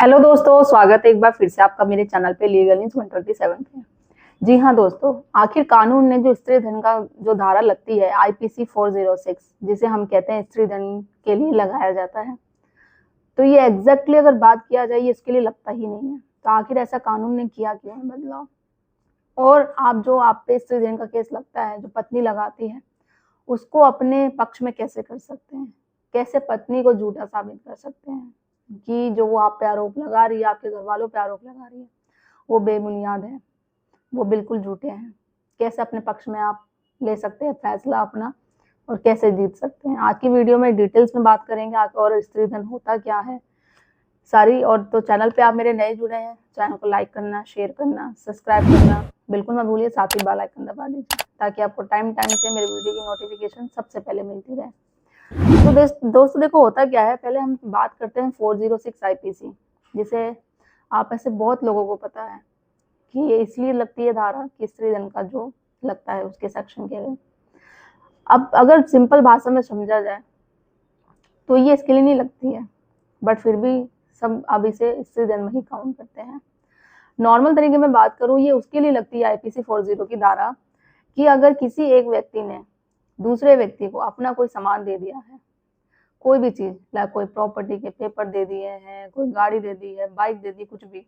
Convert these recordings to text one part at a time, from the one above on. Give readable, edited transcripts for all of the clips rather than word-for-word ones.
Hello दोस्तों, स्वागत है एक बार फिर से आपका मेरे चैनल पे लीगल न्यूज 127 पे। जी हाँ दोस्तों, आखिर कानून ने जो स्त्री धन का जो धारा लगती है आईपीसी 406, जिसे हम कहते हैं स्त्री धन के लिए लगाया जाता है, तो ये एग्जैक्टली अगर बात किया जाए ये इसके लिए लगता ही नहीं है। तो आखिर ऐसा कानून ने किया क्यों है बदलाव? और आप पे स्त्री धन का केस लगता है, जो पत्नी लगाती है, उसको अपने पक्ष में कैसे कर सकते हैं? कैसे पत्नी को झूठा साबित कर सकते हैं कि जो वो आप पे आरोप लगा रही है, आपके घर वालों पे आरोप लगा रही है, वो बेबुनियाद है, वो बिल्कुल झूठे हैं? कैसे अपने पक्ष में आप ले सकते हैं फैसला अपना, और कैसे जीत सकते हैं? आज की वीडियो में डिटेल्स में बात करेंगे और स्त्री धन होता क्या है सारी। और तो चैनल पे आप मेरे नए जुड़े हैं, चैनल को लाइक करना, शेयर करना, सब्सक्राइब करना बिल्कुल मत भूलिए, साथ ही बेल आइकन दबा दीजिए ताकि आपको टाइम से मेरे वीडियो की नोटिफिकेशन सबसे पहले मिलती रहे। तो दोस्तों देखो, होता क्या है, पहले हम बात करते हैं 406 आईपीसी, जिसे आप ऐसे बहुत लोगों को पता है कि ये इसलिए लगती है धारा कि स्त्री धन का जो लगता है उसके सेक्शन के लिए। अब अगर सिंपल भाषा में समझा जाए तो ये इसके लिए नहीं लगती है, बट फिर भी सब अब इसे स्त्री धन में ही काउंट करते हैं। नॉर्मल तरीके में बात करूँ, ये उसके लिए लगती है आईपीसी 40 की धारा कि अगर किसी एक व्यक्ति ने दूसरे व्यक्ति को अपना कोई सामान दे दिया है, कोई भी चीज, लाइक कोई प्रॉपर्टी के पेपर दे दिए हैं, कोई गाड़ी दे दी है, बाइक दे दी, कुछ भी,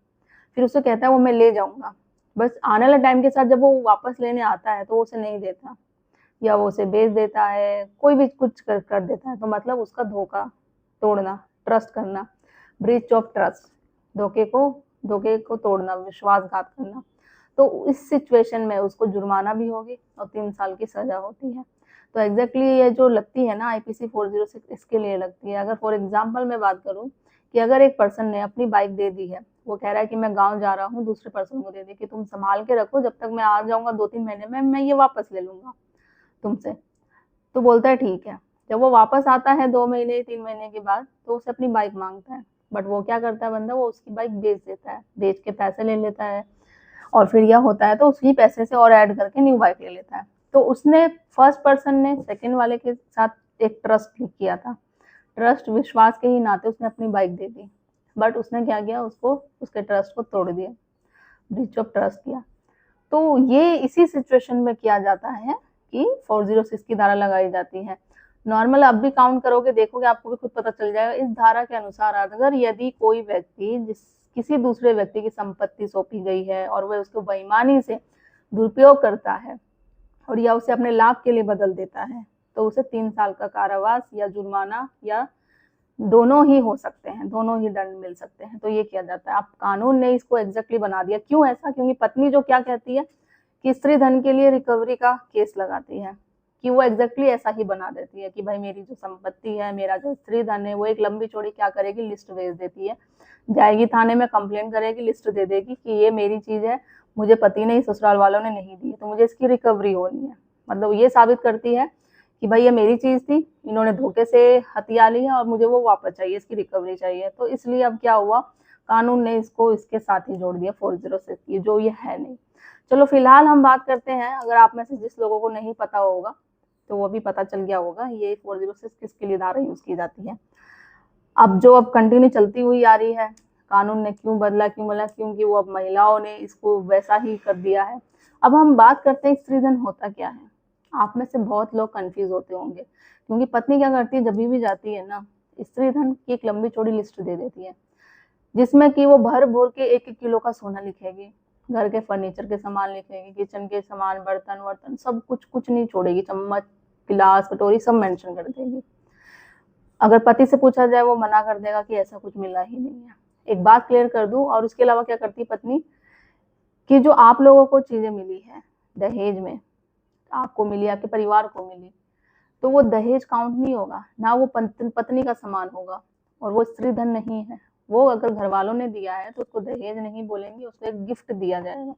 फिर उसे कहता है वो मैं ले जाऊंगा, बस आने वाले टाइम के साथ जब वो वापस लेने आता है तो वो उसे नहीं देता, या वो उसे बेच देता है, कोई भी कुछ कर देता है, तो मतलब उसका धोखा तोड़ना, ट्रस्ट करना, ब्रीच ऑफ ट्रस्ट, धोखे को तोड़ना, विश्वासघात करना। तो इस सिचुएशन में उसको जुर्माना भी होगी और 3 साल की सजा होती है। तो एग्जैक्टली ये जो लगती है ना आईपीसी 406, इसके लिए लगती है। अगर फॉर एग्जांपल मैं बात करूं कि अगर एक पर्सन ने अपनी बाइक दे दी है, वो कह रहा है कि मैं गांव जा रहा हूँ, दूसरे पर्सन को दे दी कि तुम संभाल के रखो, जब तक मैं आ जाऊंगा 2-3 महीने में मैं ये वापस ले लूंगा तुमसे। तो बोलता है ठीक है। जब वो वापस आता है 2 महीने 3 महीने के बाद, तो उसे अपनी बाइक मांगता है, बट वो क्या करता है बंदा, वो उसकी बाइक बेच देता है, बेच के पैसे ले लेता है, और फिर यह होता है तो उसी पैसे से और ऐड करके न्यू बाइक ले लेता है। तो उसने, फर्स्ट पर्सन ने सेकंड वाले के साथ एक ट्रस्ट किया था, ट्रस्ट विश्वास के ही नाते उसने अपनी बाइक दे दी, बट उसने क्या किया, उसको उसके ट्रस्ट को तोड़ दिया, ब्रीच ऑफ ट्रस्ट किया। तो ये इसी सिचुएशन में किया जाता है कि 406 की धारा लगाई जाती है। नॉर्मल अब भी काउंट करोगे, देखोगे, आपको भी खुद पता चल जाएगा। इस धारा के अनुसार अगर यदि कोई व्यक्ति किसी दूसरे व्यक्ति की संपत्ति सौंपी गई है और वह उसको बेईमानी से दुरुपयोग करता है और या उसे अपने लाभ के लिए बदल देता है, तो उसे 3 साल का कारावास या जुर्माना या दोनों ही हो सकते हैं, दोनों ही दंड मिल सकते हैं। तो ये किया जाता है। अब कानून ने इसको एग्जैक्टली बना दिया। क्यों ऐसा? क्योंकि पत्नी जो क्या कहती है कि स्त्री धन के लिए रिकवरी का केस लगाती है, कि वो एग्जैक्टली ऐसा ही बना देती है कि भाई मेरी जो संपत्ति है, मेरा जो स्त्री धन है, वो एक लंबी चौड़ी क्या करेगी, लिस्ट भेज देती है, जाएगी थाने में कंप्लेंट करेगी, लिस्ट दे देगी कि ये मेरी चीज है, मुझे पति ने, ससुराल वालों ने नहीं दी, तो मुझे इसकी रिकवरी होनी है। मतलब ये साबित करती है कि भाई ये मेरी चीज थी, इन्होंने धोखे से हथिया ली है और मुझे वो वापस चाहिए, इसकी रिकवरी चाहिए। तो इसलिए अब क्या हुआ, कानून ने इसको इसके साथ ही जोड़ दिया 406 की, जो ये है नहीं। चलो फिलहाल हम बात करते हैं, अगर आप में से जिस लोगों को नहीं पता होगा तो वो भी पता चल गया होगा ये 406 किसके लिए धारा यूज की जाती है। अब कंटिन्यू चलती हुई आ रही है, कानून ने क्यों बदला, क्योंकि वो अब महिलाओं ने इसको वैसा ही कर दिया है। अब हम बात करते हैं स्त्री धन होता क्या है। आप में से बहुत लोग कंफ्यूज होते होंगे, क्योंकि पत्नी क्या करती है, जब भी जाती है ना, स्त्री धन की एक लंबी चौड़ी लिस्ट दे देती है, जिसमें कि वो भर भर के 1-1 किलो का सोना लिखेगी, घर के फर्नीचर के सामान लिखेगी, किचन के सामान, बर्तन वर्तन सब कुछ नहीं छोड़ेगी, चम्मच गिलास कटोरी सब मेंशन कर देगी। अगर पति से पूछा जाए, वो मना कर देगा कि ऐसा कुछ मिला ही नहीं है। एक बात क्लियर कर दूं, और उसके अलावा क्या करती है पत्नी, कि जो आप लोगों को चीजें मिली है दहेज में, आपको मिली, आपके परिवार को मिली, तो वो दहेज काउंट नहीं होगा ना, वो पत्नी का सामान होगा, और वो स्त्री धन नहीं है। वो अगर घर वालों ने दिया है तो उसको दहेज नहीं बोलेंगे, उसको एक गिफ्ट दिया जाएगा।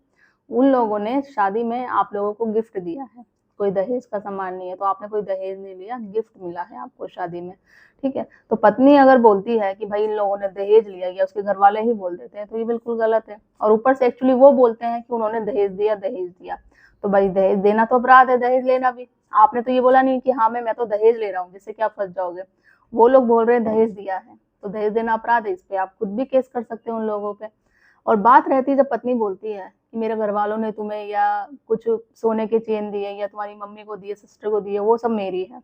उन लोगों ने शादी में आप लोगों को गिफ्ट दिया है, कोई दहेज का सामान नहीं है, तो आपने कोई दहेज नहीं लिया, गिफ्ट मिला है आपको शादी में, ठीक है। तो पत्नी अगर बोलती है कि भाई इन लोगों ने दहेज लिया, या उसके घर वाले ही बोल देते हैं, तो ये बिल्कुल गलत है। और ऊपर से एक्चुअली वो बोलते हैं कि उन्होंने दहेज दिया, तो भाई दहेज देना तो अपराध है, दहेज लेना भी। आपने तो ये बोला नहीं कि हाँ मैं तो दहेज ले रहा हूँ, जिससे कि आप फंस जाओगे। वो लोग बोल रहे हैं दहेज दिया है, तो दहेज देना अपराध है, इस पे आप खुद भी केस कर सकते हैं उन लोगों पे। और बात रहती है जब पत्नी बोलती है कि मेरे घर वालों ने तुम्हें या कुछ सोने के चेन दिए या तुम्हारी मम्मी को दिए, सिस्टर को दिए, वो सब मेरी है,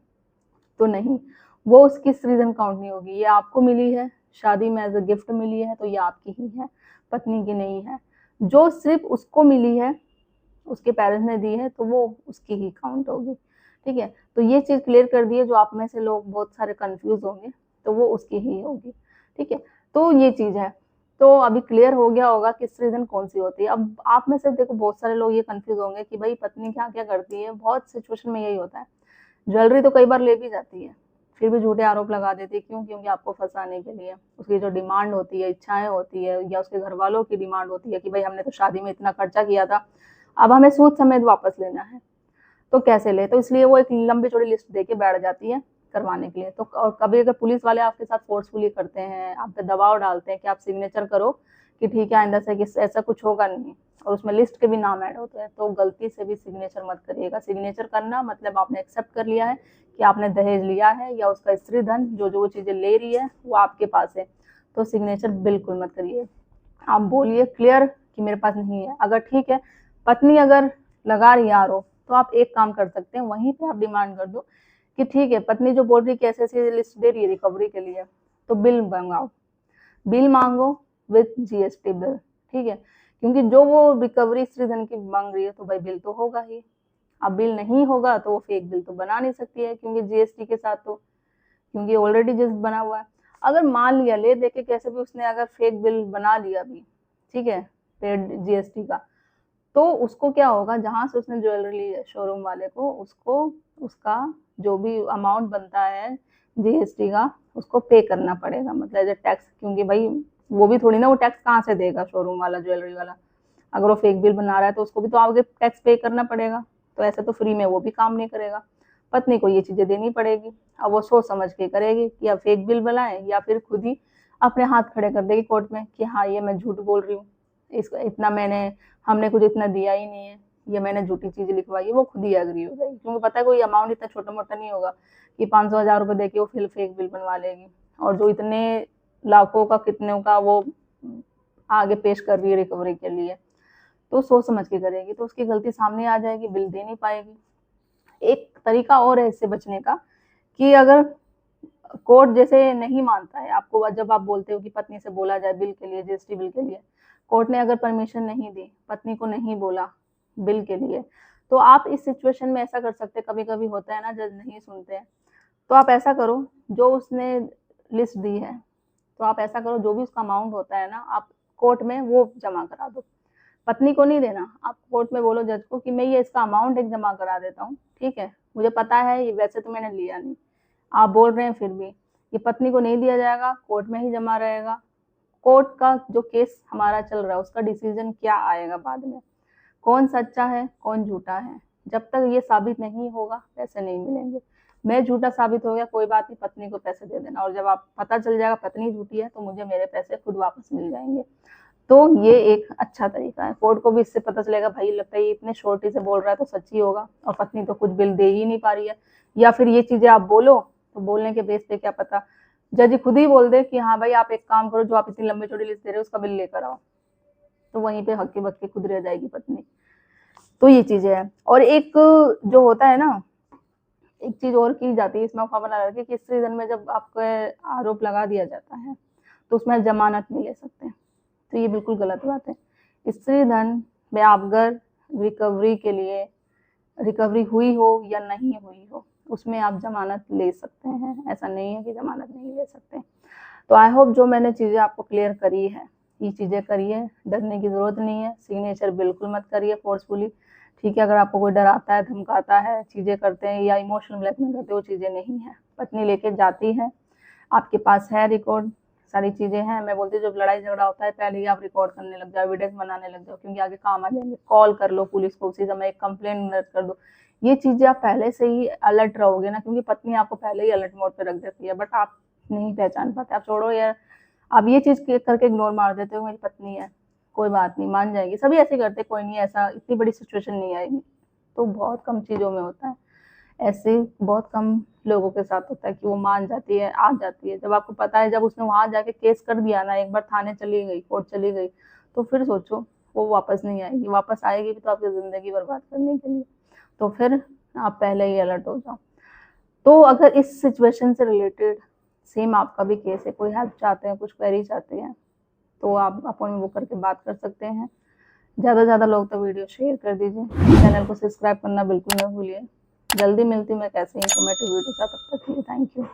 तो नहीं, वो उसकी स्त्रीधन काउंट नहीं होगी। ये आपको मिली है, शादी में एज अ गिफ्ट मिली है, तो ये आपकी ही है, पत्नी की नहीं है। जो सिर्फ उसको मिली है, उसके पेरेंट्स ने दी है, तो वो उसकी ही काउंट होगी। ठीक है, तो ये चीज क्लियर कर दी है। जो आप में से लोग बहुत सारे कंफ्यूज होंगे, तो वो उसकी ही होगी। ठीक है, तो ये चीज है। तो अभी क्लियर हो गया होगा कि स्त्रीधन कौन सी होती है। अब आप में से देखो बहुत सारे लोग ये कंफ्यूज होंगे कि भाई पत्नी क्या क्या करती है। बहुत सिचुएशन में यही होता है, ज्वेलरी तो कई बार ले भी जाती है, फिर भी झूठे आरोप लगा देती है। क्यों? क्योंकि आपको फंसाने के लिए। उसकी जो डिमांड होती है, इच्छाएं होती है, या उसके घर वालों की डिमांड होती है कि भाई हमने तो शादी में इतना खर्चा किया था, अब हमें सूद समेत वापस लेना है, तो कैसे ले। तो इसलिए वो एक लंबी चौड़ी लिस्ट दे के बैठ जाती है करवाने के लिए। तो और कभी अगर पुलिस वाले आपके साथ फोर्सफुली करते हैं, आप पे दबाव डालते हैं कि आप सिग्नेचर करो कि ठीक है आइंदा से कि ऐसा कुछ होगा नहीं, और उसमें लिस्ट के भी नाम ऐड होते हैं, तो गलती से भी सिग्नेचर मत करिएगा। सिग्नेचर करना मतलब आपने एक्सेप्ट कर लिया है कि आपने दहेज लिया है, या उसका स्त्री धन जो जो वो चीजें ले रही है वो आपके पास है, तो सिग्नेचर बिल्कुल मत करिए। आप बोलिए क्लियर कि मेरे पास नहीं है। अगर ठीक है, पत्नी अगर लगा रही है आरोप, तो आप एक काम कर सकते हैं, वहीं पे आप डिमांड कर दो कि ठीक है पत्नी जो बोल रही है कैसे ऐसी लिस्ट दे रही है रिकवरी के लिए, तो बिल मंगाओ, बिल मांगो विथ जीएसटी बिल। ठीक है, क्योंकि जो वो रिकवरी स्त्रीधन की मांग रही है, तो भाई बिल तो होगा ही। अब बिल नहीं होगा तो वो फेक बिल तो बना नहीं सकती है, क्योंकि जीएसटी के साथ, तो क्योंकि ऑलरेडी जिस बना हुआ है। अगर मान लिया ले देके कैसे भी उसने अगर फेक बिल बना लिया भी, ठीक है, पेड जीएसटी का, तो उसको क्या होगा, जहां से उसने ज्वेलरी ली है शोरूम वाले को, उसको उसका जो भी अमाउंट बनता है जीएसटी का, उसको पे करना पड़ेगा, मतलब एज ए टैक्स। क्योंकि भाई वो भी थोड़ी ना वो टैक्स कहाँ से देगा शोरूम वाला, ज्वेलरी वाला। अगर वो फेक बिल बना रहा है तो उसको भी तो आगे टैक्स पे करना पड़ेगा, तो ऐसे तो फ्री में वो भी काम नहीं करेगा। पत्नी को ये चीजें देनी पड़ेगी। अब वो सोच समझ के करेगी कि या फेक बिल बनाए, या फिर खुद ही अपने हाथ खड़े कर देगी कोर्ट में कि हाँ ये मैं झूठ बोल रही हूँ, इसको इतना मैंने, हमने कुछ इतना दिया ही नहीं है, ये मैंने झूठी चीज लिखवाई है। वो खुद ही एग्री हो जाएगी, क्योंकि पता है कोई अमाउंट इतना छोटा मोटा नहीं होगा कि 500,000 रुपए देके वो फिर फेक बिल बनवा लेगी। और जो इतने लाखों का कितने का वो आगे पेश कर रही है रिकवरी के लिए, तो सोच समझ के करेगी, तो उसकी गलती सामने आ जाएगी, बिल दे नहीं पाएगी। एक तरीका और है इससे बचने का, कि अगर कोर्ट जैसे नहीं मानता है आपको, जब आप बोलते हो कि पत्नी से बोला जाए बिल के लिए, जीएसटी बिल के लिए, कोर्ट ने अगर परमिशन नहीं दी, पत्नी को नहीं बोला बिल के लिए, तो आप इस सिचुएशन में ऐसा कर सकते हैं, कभी कभी होता है ना जज नहीं सुनते हैं, तो आप ऐसा करो, जो उसने लिस्ट दी है, तो आप ऐसा करो जो भी उसका अमाउंट होता है ना, आप कोर्ट में वो जमा करा दो। पत्नी को नहीं देना, आप कोर्ट में बोलो जज को कि मैं ये इसका अमाउंट एक जमा करा देता हूँ, ठीक है, मुझे पता है ये वैसे तो मैंने लिया नहीं, आप बोल रहे हैं फिर भी ये पत्नी को नहीं दिया जाएगा, कोर्ट में ही जमा रहेगा। कोर्ट का जो केस हमारा चल रहा है उसका डिसीजन क्या आएगा बाद में, कौन सच्चा है कौन झूठा है, जब तक ये साबित नहीं होगा पैसे नहीं मिलेंगे। मैं झूठा साबित हो गया कोई बात नहीं, पत्नी को पैसे दे देना, और जब आप पता चल जाएगा पत्नी झूठी है, तो मुझे मेरे पैसे खुद वापस मिल जाएंगे। तो ये एक अच्छा तरीका है, कोर्ट को भी इससे पता चलेगा भाई लगता है ये इतने शॉर्टी से बोल रहा है तो सच्ची होगा, और पत्नी तो कुछ बिल दे ही नहीं पा रही है। या फिर ये चीजें आप बोलो, तो बोलने के बेस पे क्या पता जज खुद ही बोल दे कि हाँ भाई आप एक काम करो, जो आप इतनी लंबी चौड़ी लिस्ट दे रहे हो उसका बिल लेकर आओ, तो वहीं पे हक्की बक्की खुद रह जाएगी पत्नी। तो ये चीजें हैं। और एक जो होता है ना, एक चीज और की जाती है इसमें अफवाह बना रखी कि स्त्रीधन में जब आपको आरोप लगा दिया जाता है, तो उसमें जमानत नहीं ले सकते, तो ये बिल्कुल गलत बात है। स्त्रीधन में आप अगर रिकवरी के लिए, रिकवरी हुई हो या नहीं हुई हो, उसमें आप जमानत ले सकते हैं, ऐसा नहीं है कि जमानत नहीं ले सकते। तो आई होप जो मैंने चीज़ें आपको क्लियर करी है, ये चीज़ें करिए, डरने की ज़रूरत नहीं है। सिग्नेचर बिल्कुल मत करिए फोर्सफुली, ठीक है। अगर आपको कोई डराता है, धमकाता है, चीज़ें करते हैं या इमोशनल ब्लैकमेल करते हैं, वो चीज़ें नहीं है। पत्नी लेके जाती है, आपके पास है रिकॉर्ड, सारी चीज़ें हैं। मैं बोलती हूँ जब लड़ाई झगड़ा होता है पहले ही आप रिकॉर्ड करने लग जाओ, एविडेंस बनाने लग जाओ, क्योंकि आगे काम आ जाएंगे। कॉल कर लो पुलिस को, उसी समय एक कंप्लेंट दर्ज कर दो। ये चीज़ें आप पहले से ही अलर्ट रहोगे ना, क्योंकि पत्नी आपको पहले ही अलर्ट मोड पे रख देती है, बट आप नहीं पहचान पाते। आप छोड़ो यार, आप ये चीज़ करके इग्नोर मार देते हो, मेरी पत्नी है कोई बात नहीं, मान जाएगी, सभी ऐसे करते, कोई नहीं, ऐसा इतनी बड़ी सिचुएशन नहीं आएगी। तो बहुत कम चीज़ों में होता है ऐसे, बहुत कम लोगों के साथ होता है कि वो मान जाती है, आ जाती है। जब आपको पता है, जब उसने वहां जाके केस कर दिया ना, एक बार थाने चली गई, कोर्ट चली गई, तो फिर सोचो वो वापस नहीं आएगी। वापस आएगी भी तो आपकी जिंदगी बर्बाद करने के लिए। तो फिर आप पहले ही अलर्ट हो जाओ। तो अगर इस सिचुएशन से रिलेटेड सेम आपका भी केस है, कोई हेल्प चाहते हैं, कुछ क्वेरी चाहते हैं, तो आप अपॉइंटमेंट बुक करके बात कर सकते हैं। ज़्यादा से ज़्यादा लोग तो वीडियो शेयर कर दीजिए। चैनल को सब्सक्राइब करना बिल्कुल ना भूलिए। जल्दी मिलती हूँ मैं कैसे इंफॉर्मेटिव वीडियो, तब तक के लिए थैंक यू।